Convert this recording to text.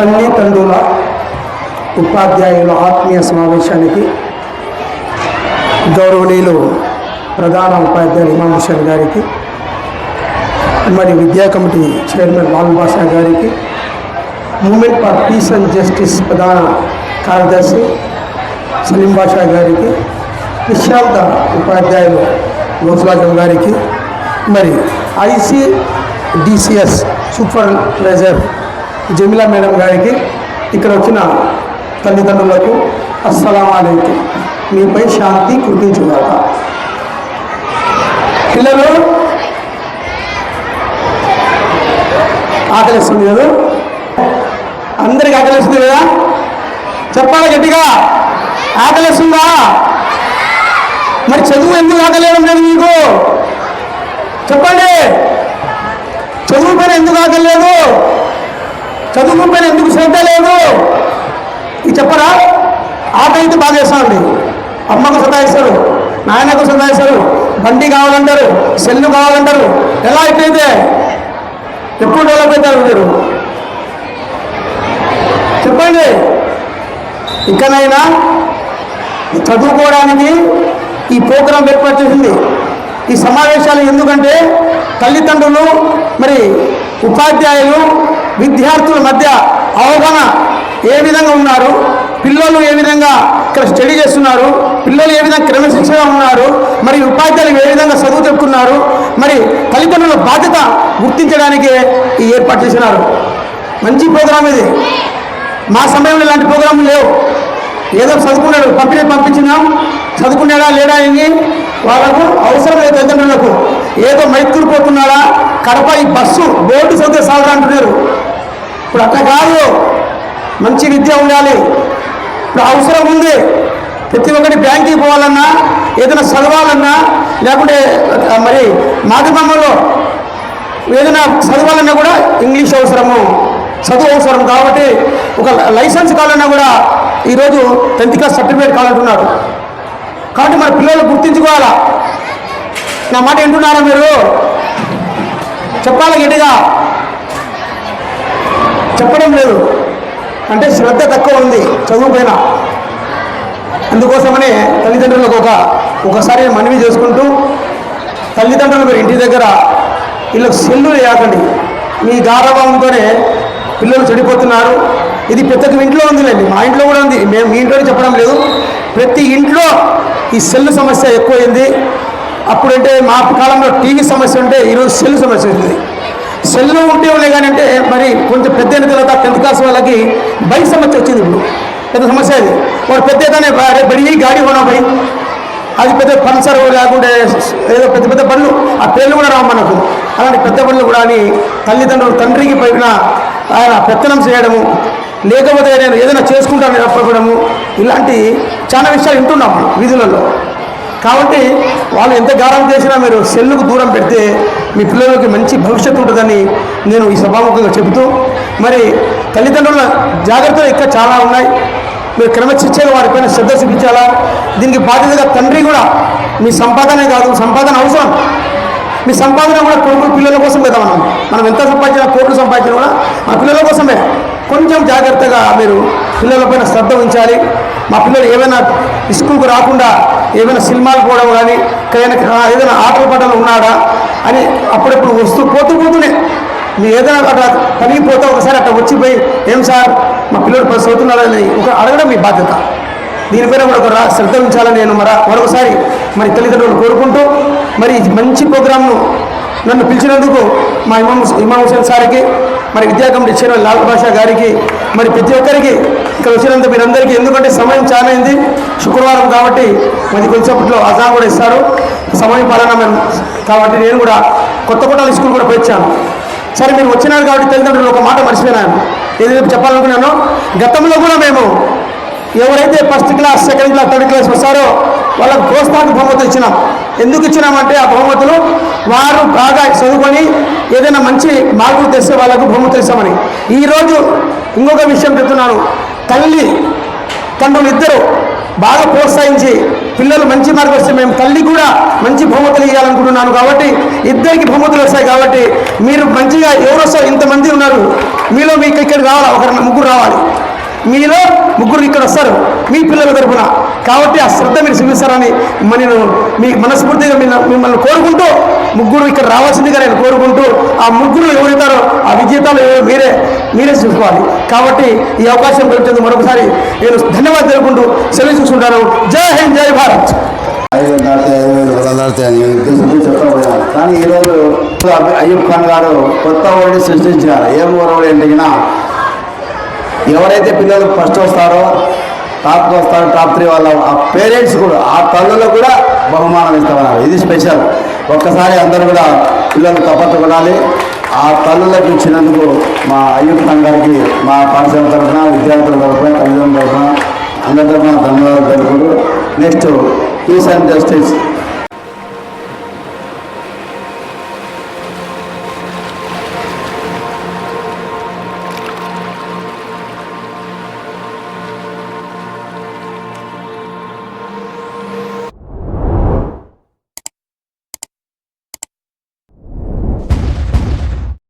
తల్లిదండ్రుల ఉపాధ్యాయుల ఆత్మీయ సమావేశానికి గౌరవనీయులు ప్రధాన ఉపాధ్యాయులు ఇమాం హుస్సేన్ గారికి, మరి విద్యా కమిటీ చైర్మన్ లాల్ బాషా గారికి, movement for peace and justice ప్రధాన కార్యదర్శి సలీం బాషా గారికి, విశాంత ఉపాధ్యాయులు గౌసులాజం గారికి, మరి ICDCS సూపర్వైజర్ జమీలా మేడం గారికి, ఇక్కడ వచ్చిన తల్లిదండ్రులకు అస్సలాము అలైకుం, మీపై శాంతి కురిపించుగాక. పిల్లలు ఆకలిస్తుంది కదా, అందరికి ఆకలిస్తుంది కదా, చెప్పాలి గట్టిగా, ఆకలిస్తుందా? మరి చదువు ఎందుకు ఆకలేయడం లేదు మీకు? చెప్పండి, చదువు పైన ఎందుకు ఆకలేదు? చదువు పైన ఎందుకు శ్రద్ధ లేదు? ఇది చెప్పరా? ఆకలితో బాగా చేస్తామండి. అమ్మకు సతాయిస్తారు, నాయనకు సతాయిస్తారు, బండి కావాలంటారు, సెల్లు కావాలంటారు. ఎలా అయిపోయితే ఎప్పుడు డెవలప్ అవుతారు మీరు? చెప్పండి. ఇకనైనా చదువుకోవడానికి ఈ ప్రోగ్రాం ఏర్పాటు చేసింది, ఈ సమావేశాలు. ఎందుకంటే తల్లిదండ్రులు, మరి ఉపాధ్యాయులు, విద్యార్థుల మధ్య అవగాహన ఏ విధంగా ఉన్నారు, పిల్లలు ఏ విధంగా ఇక్కడ స్టడీ చేస్తున్నారు, పిల్లలు ఏ విధంగా క్రమశిక్షణగా ఉన్నారు, మరి ఉపాధ్యాయులు ఏ విధంగా చదువు చెప్పుకున్నారు, మరి తల్లిదండ్రుల బాధ్యత గుర్తించడానికి ఈ ఏర్పాటు చేసినారు. మంచి ప్రోగ్రాం ఇది. మా సమయంలో ఇలాంటి ప్రోగ్రాంలు లేవు. ఏదో చదువుకున్నాడు, పంపించినాం, చదువుకున్నాడా లేడా అని వాళ్ళకు అవసరం లేదు. తల్లిదండ్రులకు ఏదో మైక్కులు పోతున్నాడా, కడప ఈ బస్సు బోర్డు చదివే సాగరా అంటున్నారు. ఇప్పుడు అట్లా కాదు, మంచి విద్య ఉండాలి. ఇప్పుడు అవసరం ఉంది. ప్రతి ఒక్కటి బ్యాంకుకి పోవాలన్నా, ఏదైనా చదవాలన్నా, లేకుంటే మరి మాధ్యమంలో ఏదైనా చదవాలన్నా కూడా ఇంగ్లీష్ అవసరము, చదువు అవసరం. కాబట్టి ఒక లైసెన్స్ కావాలన్నా కూడా ఈరోజు 10th క్లాస్ సర్టిఫికేట్ కావాలంటున్నారు. కాబట్టి మన పిల్లలు గుర్తించుకోవాలా. నా మాట వింటున్నారా మీరు? చెప్పాలి గట్టిగా. చెప్పడం లేదు అంటే శ్రద్ధ తక్కువ ఉంది చదువు పైన. అందుకోసమనే తల్లిదండ్రులకు ఒకసారి మనవి చేసుకుంటూ, తల్లిదండ్రులు మీరు ఇంటి దగ్గర వీళ్ళకి సెల్లు వేయకండి. మీ గారాభంతోనే పిల్లలు చెడిపోతున్నారు. ఇది ప్రతి ఒక్క ఇంట్లో ఉందిలేండి, మా ఇంట్లో కూడా ఉంది. మేము మీ ఇంట్లోనే చెప్పడం లేదు, ప్రతి ఇంట్లో ఈ సెల్ సమస్య ఎక్కువైంది. అప్పుడంటే మా కాలంలో టీవీ సమస్య ఉంటే ఈరోజు సెల్ సమస్య ఉంది. సెల్ ఉంటే ఉండే కానీ అంటే మరి కొంచెం పెద్ద అయిన తర్వాత 10th క్లాస్ వాళ్ళకి బైక్ సమస్య వచ్చింది. ఇప్పుడు పెద్ద సమస్య అది. వాడు పెద్దగానే బడి గాడి కొనా బై, అది పెద్ద పల్సర్ లేకుంటే ఏదో పెద్ద పెద్ద బండ్లు, ఆ పేర్లు కూడా రావు మనకు. అలాంటి పెద్ద బండ్లు కూడా అని తల్లిదండ్రులు తండ్రికి పైన ఆయన పెత్తనం చేయడము, లేకపోతే నేను ఏదైనా చేసుకుంటాను చెప్పడము, ఇలాంటి చాలా విషయాలు వింటున్నాం వీధులలో. కాబట్టి వాళ్ళు ఎంత గారం చేసినా మీరు సెల్లుకు దూరం పెడితే మీ పిల్లలకి మంచి భవిష్యత్తు ఉంటుందని నేను ఈ సభాముఖంగా చెబుతూ, మరి తల్లిదండ్రుల జాగ్రత్తలు ఇక్కడ చాలా ఉన్నాయి. మీరు క్రమశిక్షగా వారిపైన శ్రద్ధ చూపించాలా. దీనికి బాధ్యతగా తండ్రి కూడా, మీ సంపాదనే కాదు, సంపాదన అవసరం. మీ సంపాదన కూడా కొడుకులు పిల్లల కోసం కదా. మనం ఎంత సంపాదించినా, కోట్లు సంపాదించినా కూడా మన పిల్లల కోసమే. కొంచెం జాగ్రత్తగా మీరు పిల్లలపైన శ్రద్ధ ఉంచాలి. మా పిల్లలు ఏమైనా స్కూల్కు రాకుండా ఏమైనా సినిమాలు పోవడం కానీ, ఏదైనా ఆటల పాటలు ఉన్నాడా అని అప్పుడప్పుడు వస్తూ పోతూనే మీరు ఏదైనా అట్లా పనికి పోతే ఒకసారి అట్లా వచ్చిపోయి, ఏం సార్ మా పిల్లలు చదువుతున్నారని అడగడం మీ బాధ్యత. దీనిపైన కూడా ఒక శ్రద్ధ ఉంచాలని నేను మరొకసారి మరి తల్లిదండ్రులు కోరుకుంటూ, మరి మంచి ప్రోగ్రాంను నన్ను పిలిచినందుకు మా ఇమాం హుస్సేన్ సార్కి, మరి విద్యా కమిటీ చైర్మన్ లాల్ బాషా గారికి, మరి ప్రతి ఒక్కరికి ఇక్కడ వచ్చినంత మీరందరికీ, ఎందుకంటే సమయం చాలా అయింది, శుక్రవారం కాబట్టి మరి కొంచెంలో అజాన్ కూడా ఇస్తారు, సమయం పాలన కాబట్టి నేను కూడా కొత్తకోటల స్కూల్ కూడా పోయించాను. సరే మీరు వచ్చినారు కాబట్టి తల్లిదండ్రులు ఒక మాట మర్చిపోయినాను, ఏదైతే చెప్పాలనుకున్నానో. గతంలో కూడా మేము ఎవరైతే 1st class, 2nd class, 3rd class వస్తారో వాళ్ళకు ప్రోత్సాహక బహుమతులు ఇచ్చినాం. ఎందుకు ఇచ్చినామంటే ఆ బహుమతులు వారు బాగా చదువుకొని ఏదైనా మంచి మార్కులు తెస్తే వాళ్ళకు బహుమతులు ఇస్తామని. ఈరోజు ఇంకొక విషయం చెప్తున్నాను. తల్లిదండ్రులు ఇద్దరు బాగా ప్రోత్సహించి పిల్లలు మంచి మార్కులు వస్తే మేము తల్లి కూడా మంచి మంచి బహుమతులు ఇవ్వాలనుకుంటున్నాను. కాబట్టి ఇద్దరికి బహుమతులు వస్తాయి. కాబట్టి మీరు మంచిగా ఎవరు వస్తారు, ఇంతమంది ఉన్నారు, మీలో మీకు ఇక్కడ రావాలి, ఒకరు ముగ్గురు రావాలి, మీలో ముగ్గురు ఇక్కడ వస్తారు మీ పిల్లల తరఫున. కాబట్టి ఆ శ్రద్ధ మీరు చూపిస్తారని నేను మీ మనస్ఫూర్తిగా మిమ్మల్ని కోరుకుంటూ ముగ్గురు ఇక్కడ రావాల్సిందిగా నేను కోరుకుంటూ, ఆ ముగ్గురు ఎవరుతారో ఆ విజేతలు మీరే చూసుకోవాలి. కాబట్టి ఈ అవకాశం కలిగించేందుకు మరొకసారి నేను ధన్యవాదాలు తెలుపుకుంటూ సెలవు చూసుకుంటాను. జై హింద్, జై భారత్. 5,000 అని ఉద్దేశంతో చెప్పబోయాను. కానీ ఈరోజు అయ్యూబ్ ఖాన్ గారు కొత్త ఓడి సృష్టించారు. ఏం ఓడి అంటే ఎవరైతే పిల్లలు ఫస్ట్ వస్తారో, టాప్కి వస్తారో, టాప్ 3 వాళ్ళ ఆ పేరెంట్స్ కూడా, ఆ తల్లులకు కూడా బహుమానం ఇస్తామన్నారు. ఇది స్పెషల్. ఒక్కసారి అందరూ కూడా పిల్లలు తప్పట్టుకోవాలి. ఆ తల్లులకు ఇచ్చినందుకు మా అయ్యూబ్ ఖాన్ గారికి మా పాఠశాల తరఫున, విద్యార్థుల తరఫున, తల్లిదండ్రుల తరఫున అందరి తరఫున ధన్యవాదాలు తెలుపుకుంటూ నెక్స్ట్ పీస్ అండ్ జస్టిస్